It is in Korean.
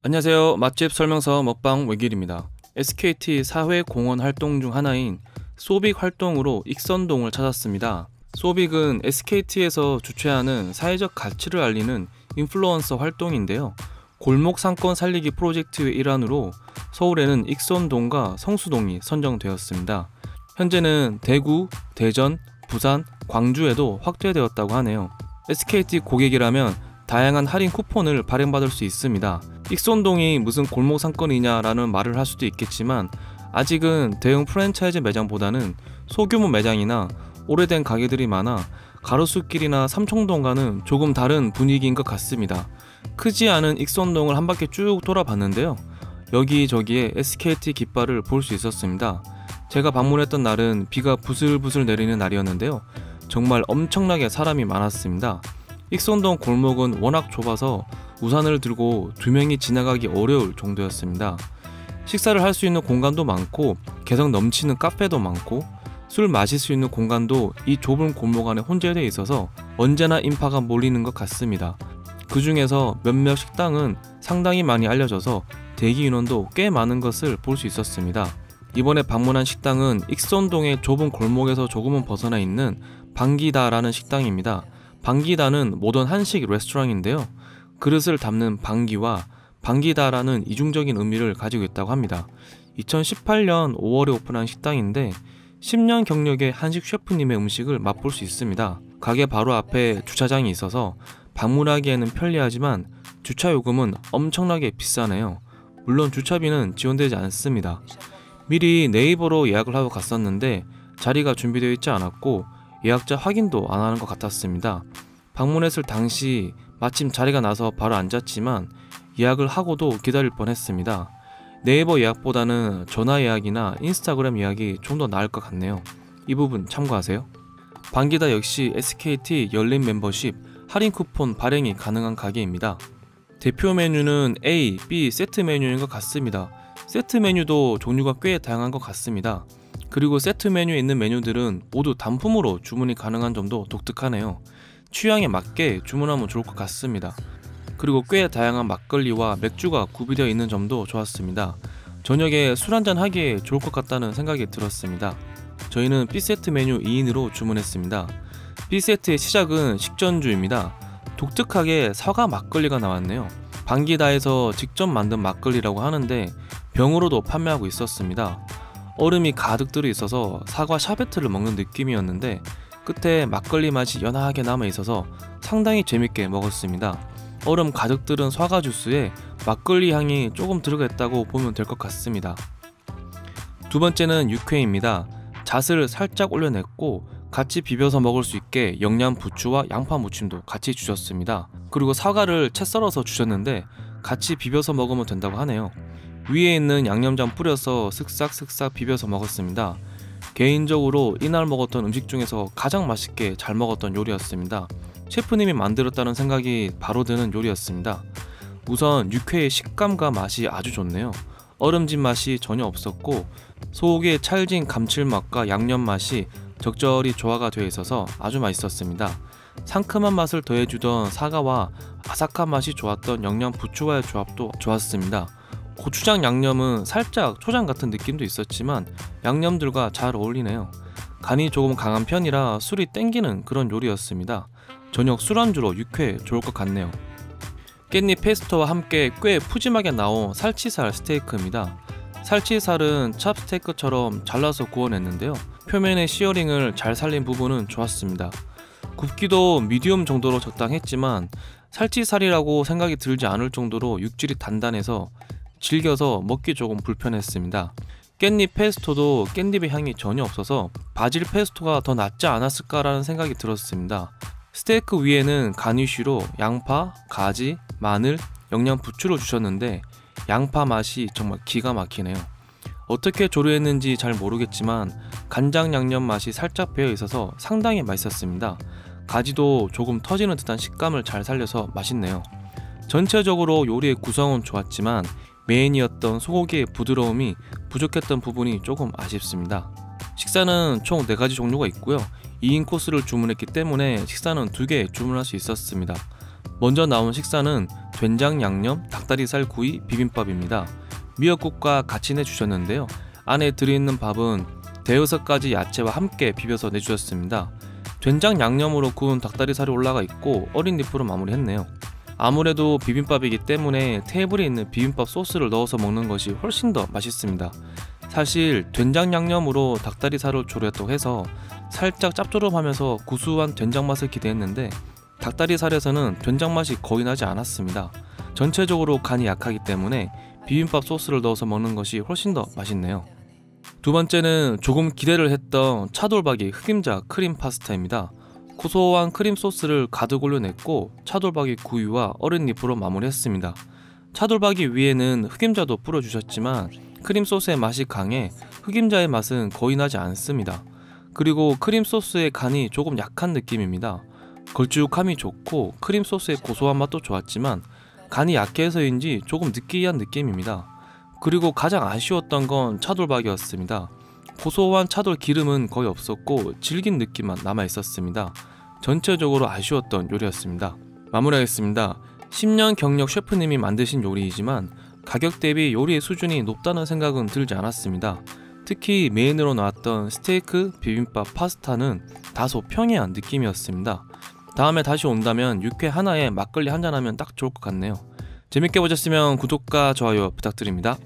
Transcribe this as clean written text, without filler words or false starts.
안녕하세요. 맛집 설명서 먹방 외길입니다. SKT 사회공헌 활동 중 하나인 소빅 활동으로 익선동을 찾았습니다. 소빅은 SKT에서 주최하는 사회적 가치를 알리는 인플루언서 활동인데요. 골목 상권 살리기 프로젝트의 일환으로 서울에는 익선동과 성수동이 선정되었습니다. 현재는 대구, 대전, 부산, 광주에도 확대되었다고 하네요. SKT 고객이라면 다양한 할인 쿠폰을 발행받을 수 있습니다. 익선동이 무슨 골목 상권이냐 라는 말을 할 수도 있겠지만 아직은 대형 프랜차이즈 매장보다는 소규모 매장이나 오래된 가게들이 많아 가로수길이나 삼청동과는 조금 다른 분위기인 것 같습니다. 크지 않은 익선동을 한 바퀴 쭉 돌아봤는데요. 여기저기에 SKT 깃발을 볼 수 있었습니다. 제가 방문했던 날은 비가 부슬부슬 내리는 날이었는데요. 정말 엄청나게 사람이 많았습니다. 익선동 골목은 워낙 좁아서 우산을 들고 두 명이 지나가기 어려울 정도였습니다. 식사를 할 수 있는 공간도 많고 개성 넘치는 카페도 많고 술 마실 수 있는 공간도 이 좁은 골목 안에 혼재되어 있어서 언제나 인파가 몰리는 것 같습니다. 그 중에서 몇몇 식당은 상당히 많이 알려져서 대기 인원도 꽤 많은 것을 볼 수 있었습니다. 이번에 방문한 식당은 익선동의 좁은 골목에서 조금은 벗어나 있는 방기다라는 식당입니다. 방기다는 모던 한식 레스토랑인데요. 그릇을 담는 방기와 방기다라는 이중적인 의미를 가지고 있다고 합니다. 2018년 5월에 오픈한 식당인데 10년 경력의 한식 셰프님의 음식을 맛볼 수 있습니다. 가게 바로 앞에 주차장이 있어서 방문하기에는 편리하지만 주차 요금은 엄청나게 비싸네요. 물론 주차비는 지원되지 않습니다. 미리 네이버로 예약을 하고 갔었는데 자리가 준비되어 있지 않았고 예약자 확인도 안 하는 것 같았습니다. 방문했을 당시 마침 자리가 나서 바로 앉았지만 예약을 하고도 기다릴 뻔했습니다. 네이버 예약보다는 전화 예약이나 인스타그램 예약이 좀 더 나을 것 같네요. 이 부분 참고하세요. 방기다 역시 SKT 열린 멤버십 할인 쿠폰 발행이 가능한 가게입니다. 대표 메뉴는 A, B 세트 메뉴인 것 같습니다. 세트 메뉴도 종류가 꽤 다양한 것 같습니다. 그리고 세트 메뉴에 있는 메뉴들은 모두 단품으로 주문이 가능한 점도 독특하네요. 취향에 맞게 주문하면 좋을 것 같습니다. 그리고 꽤 다양한 막걸리와 맥주가 구비되어 있는 점도 좋았습니다. 저녁에 술 한잔 하기에 좋을 것 같다는 생각이 들었습니다. 저희는 B세트 메뉴 2인으로 주문했습니다. B세트의 시작은 식전주입니다. 독특하게 사과 막걸리가 나왔네요. 방기다에서 직접 만든 막걸리라고 하는데 병으로도 판매하고 있었습니다. 얼음이 가득 들어있어서 사과 샤베트를 먹는 느낌이었는데 끝에 막걸리 맛이 연하게 남아있어서 상당히 재밌게 먹었습니다. 얼음 가득 들은 사과 주스에 막걸리 향이 조금 들어가 있다고 보면 될 것 같습니다. 두 번째는 육회입니다. 잣을 살짝 올려냈고 같이 비벼서 먹을 수 있게 영양 부추와 양파 무침도 같이 주셨습니다. 그리고 사과를 채 썰어서 주셨는데 같이 비벼서 먹으면 된다고 하네요. 위에 있는 양념장 뿌려서 슥싹슥싹 비벼서 먹었습니다. 개인적으로 이날 먹었던 음식 중에서 가장 맛있게 잘 먹었던 요리였습니다. 셰프님이 만들었다는 생각이 바로 드는 요리였습니다. 우선 육회의 식감과 맛이 아주 좋네요. 얼음진 맛이 전혀 없었고 속에 찰진 감칠맛과 양념 맛이 적절히 조화가 되어 있어서 아주 맛있었습니다. 상큼한 맛을 더해주던 사과와 아삭한 맛이 좋았던 영양 부추와의 조합도 좋았습니다. 고추장 양념은 살짝 초장 같은 느낌도 있었지만 양념들과 잘 어울리네요. 간이 조금 강한 편이라 술이 땡기는 그런 요리였습니다. 저녁 술안주로 육회 좋을 것 같네요. 깻잎 페스토와 함께 꽤 푸짐하게 나온 살치살 스테이크입니다. 살치살은 찹스테이크처럼 잘라서 구워냈는데요. 표면의 시어링을 잘 살린 부분은 좋았습니다. 굽기도 미디움 정도로 적당했지만 살치살이라고 생각이 들지 않을 정도로 육질이 단단해서 질겨서 먹기 조금 불편했습니다. 깻잎 페스토도 깻잎의 향이 전혀 없어서 바질 페스토가 더 낫지 않았을까라는 생각이 들었습니다. 스테이크 위에는 가니쉬로 양파, 가지, 마늘, 영양 부추를 주셨는데 양파 맛이 정말 기가 막히네요. 어떻게 조리했는지 잘 모르겠지만 간장 양념 맛이 살짝 배어 있어서 상당히 맛있었습니다. 가지도 조금 터지는 듯한 식감을 잘 살려서 맛있네요. 전체적으로 요리의 구성은 좋았지만 메인이었던 소고기의 부드러움이 부족했던 부분이 조금 아쉽습니다. 식사는 총 4가지 종류가 있고요. 2인 코스를 주문했기 때문에 식사는 2개 주문할 수 있었습니다. 먼저 나온 식사는 된장 양념 닭다리살 구이 비빔밥입니다. 미역국과 같이 내주셨는데요. 안에 들어있는 밥은 대여섯 가지 야채와 함께 비벼서 내주셨습니다. 된장 양념으로 구운 닭다리살이 올라가 있고 어린 리프로 마무리했네요. 아무래도 비빔밥이기 때문에 테이블에 있는 비빔밥 소스를 넣어서 먹는 것이 훨씬 더 맛있습니다. 사실 된장 양념으로 닭다리살을 조렸다고 해서 살짝 짭조름하면서 구수한 된장 맛을 기대했는데 닭다리살에서는 된장 맛이 거의 나지 않았습니다. 전체적으로 간이 약하기 때문에 비빔밥 소스를 넣어서 먹는 것이 훨씬 더 맛있네요. 두 번째는 조금 기대를 했던 차돌박이 흑임자 크림 파스타입니다. 고소한 크림 소스를 가득 올려냈고 차돌박이 구이와 어린 리프로 마무리했습니다. 차돌박이 위에는 흑임자도 뿌려주셨지만 크림 소스의 맛이 강해 흑임자의 맛은 거의 나지 않습니다. 그리고 크림 소스의 간이 조금 약한 느낌입니다. 걸쭉함이 좋고 크림 소스의 고소한 맛도 좋았지만 간이 약해서인지 조금 느끼한 느낌입니다. 그리고 가장 아쉬웠던 건 차돌박이였습니다. 고소한 차돌 기름은 거의 없었고 질긴 느낌만 남아 있었습니다. 전체적으로 아쉬웠던 요리였습니다. 마무리하겠습니다. 10년 경력 셰프님이 만드신 요리이지만 가격 대비 요리의 수준이 높다는 생각은 들지 않았습니다. 특히 메인으로 나왔던 스테이크, 비빔밥, 파스타는 다소 평이한 느낌이었습니다. 다음에 다시 온다면 육회 하나에 막걸리 한잔하면 딱 좋을 것 같네요. 재밌게 보셨으면 구독과 좋아요 부탁드립니다.